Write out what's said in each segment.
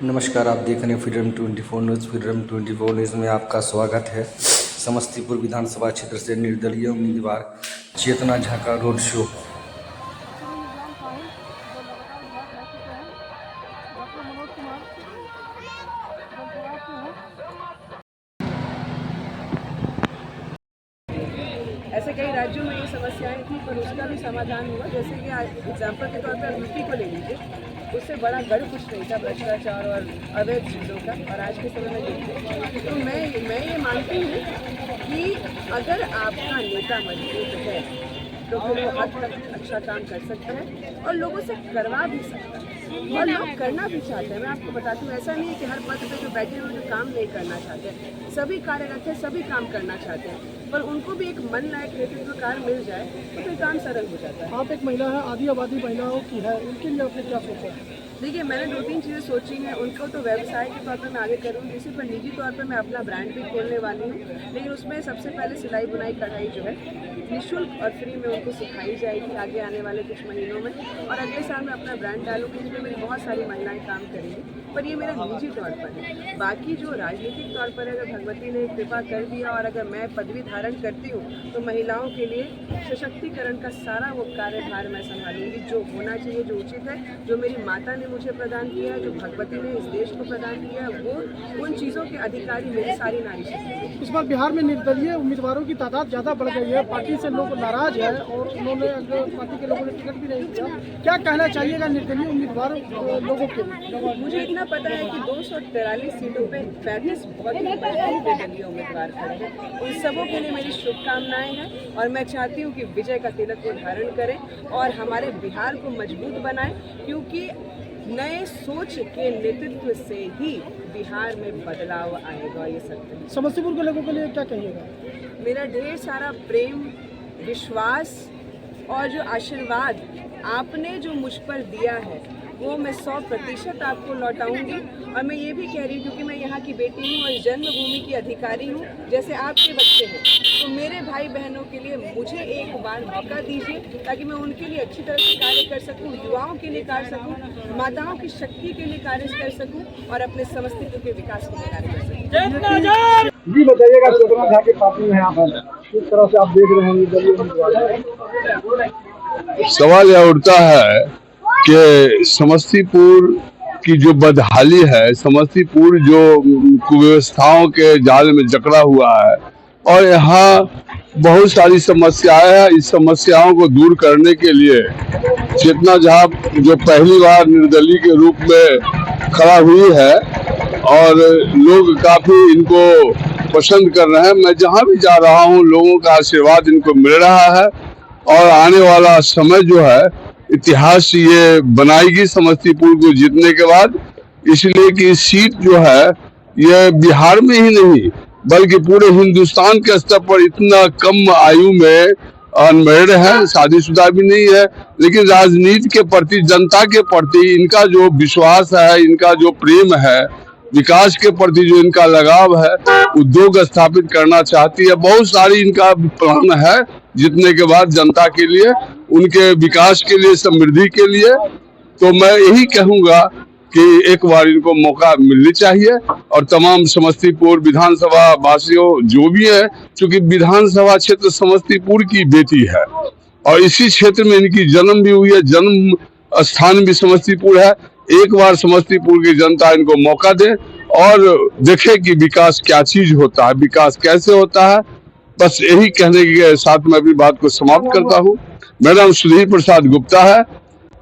नमस्कार, आप देख रहे हैं फ्रीडम 24 न्यूज़। फ्रीडम 24 न्यूज़ में आपका स्वागत है। समस्तीपुर विधानसभा क्षेत्र से निर्दलीय उम्मीदवार चेतना झा का रोड शो। ऐसे कई राज्यों में ये समस्याएं थी, पर उसका भी समाधान हुआ। जैसे कि एग्जाम्पल के तौर पर यूपी को ले लीजिए, उससे बड़ा गढ़ कुछ नहीं था भ्रष्टाचार और अवैध चीज़ों का। और आज के समय में देखिए, तो मैं ये मानती हूँ कि अगर आपका नेता मजबूत है तो फिर वो हद तक अच्छा काम कर सकता है और लोगों से करवा भी सकता है, और लोग करना भी चाहते हैं। मैं आपको बताती हूँ, ऐसा नहीं है कि हर पद पे जो बैठे हुए जो काम नहीं करना चाहते, सभी कार्यरत हैं, सभी काम करना चाहते हैं, पर उनको भी एक मन लायक नेतृत्वकार मिल जाए तो फिर काम सरल हो जाता है। आप एक महिला है, आधी आबादी महिलाओं की है, उनके लिए आपने क्या सोचा है? देखिए, मैंने 2-3 चीज़ें सोची हैं। उनको तो व्यवसाय के तौर पर मैं आगे करूँगी, इसी पर निजी तौर पर मैं अपना ब्रांड भी खोलने वाली हूँ। लेकिन उसमें सबसे पहले सिलाई बुनाई कढ़ाई जो है निःशुल्क और फ्री में उनको सिखाई जाएगी आगे आने वाले कुछ महीनों में। और अगले साल मैं अपना ब्रांड डालूंगी, जिसमें मेरी बहुत सारी महिलाएं काम करेंगी। पर ये मेरा निजी तौर पर है। बाकी जो राजनीतिक तौर पर है, अगर भगवती ने कृपा कर दिया और अगर मैं पदवी धारण करती हूँ तो महिलाओं के लिए सशक्तिकरण का सारा वो कार्यभार मैं संभालूंगी, जो होना चाहिए, जो उचित है, जो मेरी माता ने मुझे प्रदान किया है, जो भगवती ने इस देश को प्रदान किया है, वो उन चीज़ों के अधिकारी मेरी सारी नारी शक्ति है। इस बार बिहार में निर्दलीय उम्मीदवारों की तादाद ज़्यादा बढ़ गई है, पार्टी से लोग नाराज है और उन्होंने पार्टी के लोगों ने टिकट भी नहीं दिया। क्या कहना चाहिएगा निर्दलीय उम्मीदवार लोगों के लिए? मुझे इतना पता है कि 243 सीटों पे 35 बहुत ही निर्दलीय उम्मीदवार खड़े हैं। उन सबों के लिए मेरी शुभकामनाएं हैं और मैं चाहती हूँ कि विजय का तिलक को धारण करें और हमारे बिहार को मजबूत बनाएं, क्योंकि नए सोच के नेतृत्व से ही बिहार में बदलाव आएगा। ये सत्य है। समस्तीपुर के लोगों के लिए क्या कहिएगा? मेरा ढेर सारा प्रेम, विश्वास और जो आशीर्वाद आपने जो मुझ पर दिया है वो मैं 100% आपको लौटाऊंगी। और मैं ये भी कह रही हूँ, क्योंकि मैं यहाँ की बेटी हूँ और जन्मभूमि की अधिकारी हूँ, जैसे आपके बच्चे हैं, तो मेरे भाई बहनों के लिए मुझे एक बार मौका दीजिए, ताकि मैं उनके लिए अच्छी तरह से कार्य कर सकूँ, युवाओं के लिए कार्य सकूँ, माताओं की शक्ति के लिए कार्य कर सकूँ और अपने समस्तीपुर के विकास के लिए कार्य कर सकूँ। जी बताइएगा, चेतना झा के पार्टी में आप हैं, किस तरह से आप देख रहे हैं निर्दलीय उम्मीदवार? सवाल यह उठता है कि समस्तीपुर की जो बदहाली है, समस्तीपुर जो कुव्यवस्थाओं के जाल में जकड़ा हुआ है और यहाँ बहुत सारी समस्याएं हैं, इस समस्याओं को दूर करने के लिए चेतना झा जो पहली बार निर्दलीय के रूप में खड़ा हुई है और लोग काफी इनको पसंद कर रहे हैं। मैं जहाँ भी जा रहा हूँ लोगों का आशीर्वाद इनको मिल रहा है और आने वाला समय जो है इतिहास ये बनाएगी समस्तीपुर को जीतने के बाद। इसलिए कि सीट जो है ये बिहार में ही नहीं बल्कि पूरे हिंदुस्तान के स्तर पर इतना कम आयु में अनमेरिड है, शादीशुदा भी नहीं है, लेकिन राजनीति के प्रति, जनता के प्रति इनका जो विश्वास है, इनका जो प्रेम है, विकास के प्रति जो इनका लगाव है, उद्योग स्थापित करना चाहती है। बहुत सारी इनका प्लान है जीतने के बाद जनता के लिए, उनके विकास के लिए, समृद्धि के लिए। तो मैं यही कहूँगा कि एक बार इनको मौका मिलनी चाहिए और तमाम समस्तीपुर विधानसभा वासियों जो भी है, क्योंकि विधानसभा क्षेत्र समस्तीपुर की बेटी है और इसी क्षेत्र में इनकी जन्म भी हुई है, जन्म स्थान भी समस्तीपुर है। एक बार समस्तीपुर की जनता इनको मौका दे और देखे कि विकास क्या चीज होता है, विकास कैसे होता है। बस यही कहने के साथ मैं अपनी बात को समाप्त करता हूँ। मेरा नाम सुधीर प्रसाद गुप्ता है।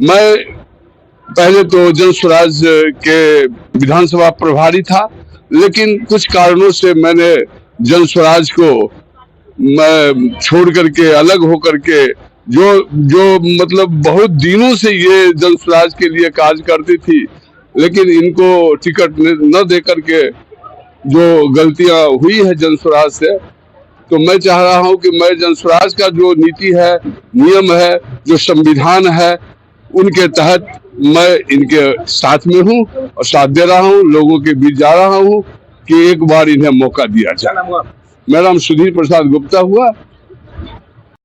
मैं पहले तो जन स्वराज के विधानसभा प्रभारी था, लेकिन कुछ कारणों से मैंने जन स्वराज को मैं छोड़ करके, अलग होकर के, जो मतलब बहुत दिनों से ये जन स्वराज के लिए कार्य करती थी, लेकिन इनको टिकट न दे करके जो गलतियां हुई है जन स्वराज से, तो मैं चाह रहा हूं कि मैं जन स्वराज का जो नीति है, नियम है, जो संविधान है, उनके तहत मैं इनके साथ में हूं और साथ दे रहा हूं, लोगों के बीच जा रहा हूं कि एक बार इन्हें मौका दिया जाए। मेरा नाम सुधीर प्रसाद गुप्ता हुआ।